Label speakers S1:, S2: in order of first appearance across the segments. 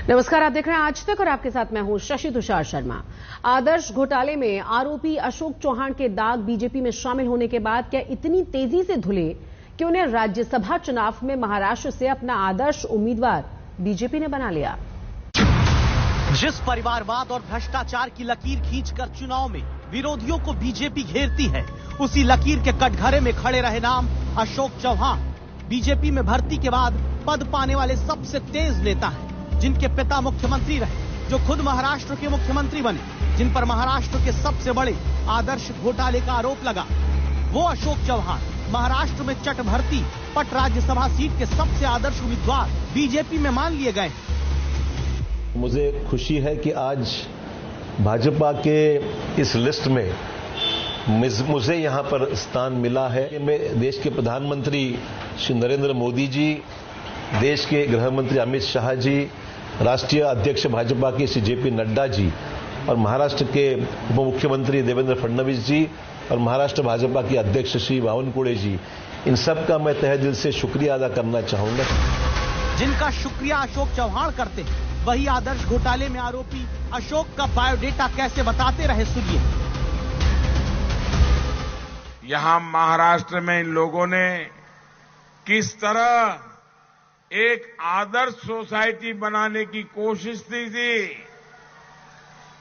S1: नमस्कार, आप देख रहे हैं आज तक और आपके साथ मैं हूं शशि तुषार शर्मा। आदर्श घोटाले में आरोपी अशोक चौहान के दाग बीजेपी में शामिल होने के बाद क्या इतनी तेजी से धुले कि उन्हें राज्यसभा चुनाव में महाराष्ट्र से अपना आदर्श उम्मीदवार बीजेपी ने बना लिया।
S2: जिस परिवारवाद और भ्रष्टाचार की लकीर खींचकर चुनाव में विरोधियों को बीजेपी घेरती है, उसी लकीर के कटघरे में खड़े रहे नाम अशोक चौहान। बीजेपी में भर्ती के बाद पद पाने वाले सबसे तेज नेता हैं, जिनके पिता मुख्यमंत्री रहे, जो खुद महाराष्ट्र के मुख्यमंत्री बने, जिन पर महाराष्ट्र के सबसे बड़े आदर्श घोटाले का आरोप लगा। वो अशोक चौहान महाराष्ट्र में चट भर्ती पट राज्यसभा सीट के सबसे आदर्श उम्मीदवार बीजेपी में मान लिए गए।
S3: मुझे खुशी है कि आज भाजपा के इस लिस्ट में मुझे यहां पर स्थान मिला है। मैं देश के प्रधानमंत्री श्री नरेंद्र मोदी जी, देश के गृह मंत्री अमित शाह जी, राष्ट्रीय अध्यक्ष भाजपा के श्री जेपी नड्डा जी और महाराष्ट्र के उप मुख्यमंत्री देवेंद्र फडणवीस जी और महाराष्ट्र भाजपा के अध्यक्ष श्री बावनकुळे जी, इन सब का मैं तहे दिल से शुक्रिया अदा करना चाहूंगा।
S2: जिनका शुक्रिया अशोक चौहान करते हैं, वही आदर्श घोटाले में आरोपी अशोक का बायोडेटा कैसे बताते रहे, सुनिए।
S4: यहां महाराष्ट्र में इन लोगों ने किस तरह एक आदर्श सोसाइटी बनाने की कोशिश की थी,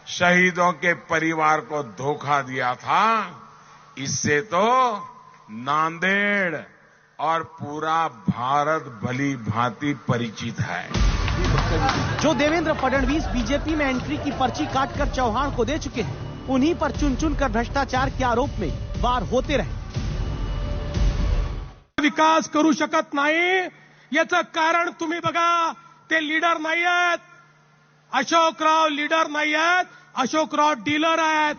S4: शहीदों के परिवार को धोखा दिया था। इससे तो नांदेड़ और पूरा भारत भली भांति परिचित है।
S2: जो देवेंद्र फडणवीस बीजेपी में एंट्री की पर्ची काटकर चौहान को दे चुके हैं, उन्हीं पर चुन चुन कर भ्रष्टाचार के आरोप में वार होते रहे।
S5: विकास करू शकत नाही याचं कारण तुम्ही बघा, ते लीडर नाही आहेत, अशोकराव लीडर नाही आहेत, अशोकराव डीलर आहेत।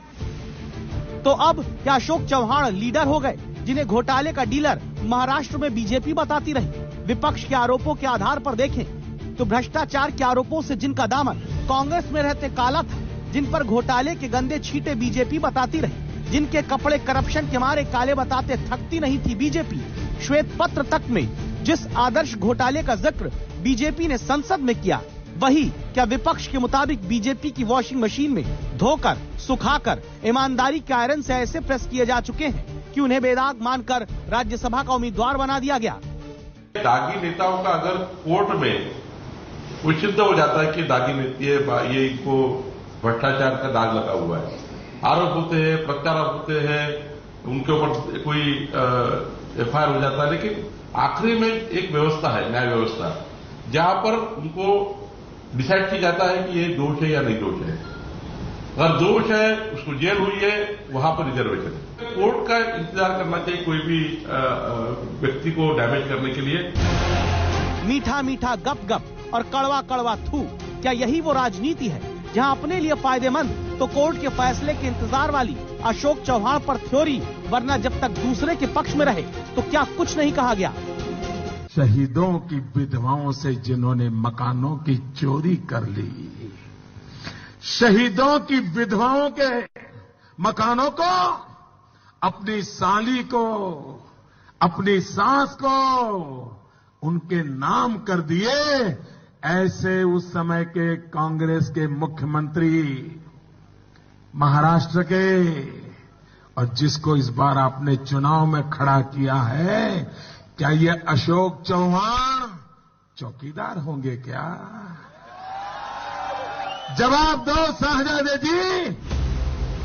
S2: तो अब क्या अशोक चौहान लीडर हो गए, जिन्हें घोटाले का डीलर महाराष्ट्र में बीजेपी बताती रही? विपक्ष के आरोपों के आधार पर देखें तो भ्रष्टाचार के आरोपों से जिनका दामन कांग्रेस में रहते काला था, जिन पर घोटाले के गंदे छींटे बीजेपी बताती रही, जिनके कपड़े करप्शन के मारे काले बताते थकती नहीं थी बीजेपी, श्वेत पत्र तक में जिस आदर्श घोटाले का जिक्र बीजेपी ने संसद में किया, वही क्या विपक्ष के मुताबिक बीजेपी की वॉशिंग मशीन में धोकर, सुखाकर, ईमानदारी के आयरन से ऐसे प्रेस किए जा चुके हैं कि उन्हें बेदाग मानकर राज्यसभा का उम्मीदवार बना दिया गया।
S6: दागी नेताओं का अगर कोर्ट में वो सिद्ध हो जाता है कि दागी ये इनको भ्रष्टाचार का दाग लगा हुआ है, आरोप होते हैं, प्रत्यारोप होते हैं, उनके ऊपर कोई एफआईआर हो जाता है, लेकिन आखिरी में एक व्यवस्था है, न्याय व्यवस्था, जहां पर उनको डिसाइड किया जाता है कि ये दोष है या नहीं दोष है। अगर दोष है, उसको जेल हुई है, वहां पर रिजर्वेशन है। कोर्ट का इंतजार करना चाहिए कोई भी व्यक्ति को डैमेज करने के लिए।
S2: मीठा मीठा गप गप और कड़वा कड़वा थू, क्या यही वो राजनीति है जहां अपने लिए फायदेमंद तो कोर्ट के फैसले के इंतजार वाली अशोक चौहान पर थ्योरी, वरना जब तक दूसरे के पक्ष में रहे तो क्या कुछ नहीं कहा गया?
S7: शहीदों की विधवाओं से जिन्होंने मकानों की चोरी कर ली, शहीदों की विधवाओं के मकानों को अपनी साली को, अपनी सास को उनके नाम कर दिए, ऐसे उस समय के कांग्रेस के मुख्यमंत्री महाराष्ट्र के, और जिसको इस बार आपने चुनाव में खड़ा किया है, क्या ये अशोक चौहान चौकीदार होंगे क्या? जवाब दो शाहजादे जी।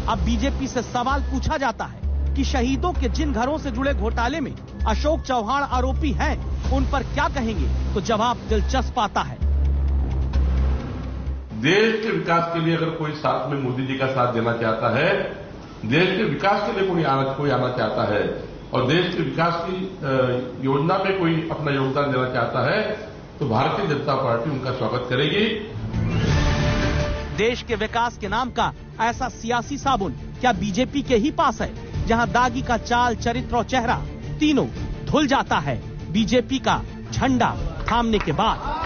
S2: अब बीजेपी से सवाल पूछा जाता है कि शहीदों के जिन घरों से जुड़े घोटाले में अशोक चौहान आरोपी हैं, उन पर क्या कहेंगे? तो जवाब दिलचस्प आता है।
S6: देश के विकास के लिए अगर कोई साथ में मोदी जी का साथ देना चाहता है, देश के विकास के लिए कोई आना चाहता है और देश के विकास की योजना में कोई अपना योगदान देना चाहता है, तो भारतीय जनता पार्टी उनका स्वागत करेगी।
S2: देश के विकास के नाम का ऐसा सियासी साबुन क्या बीजेपी के ही पास है, जहां दागी का चाल, चरित्र और चेहरा तीनों धुल जाता है बीजेपी का झंडा थामने के बाद?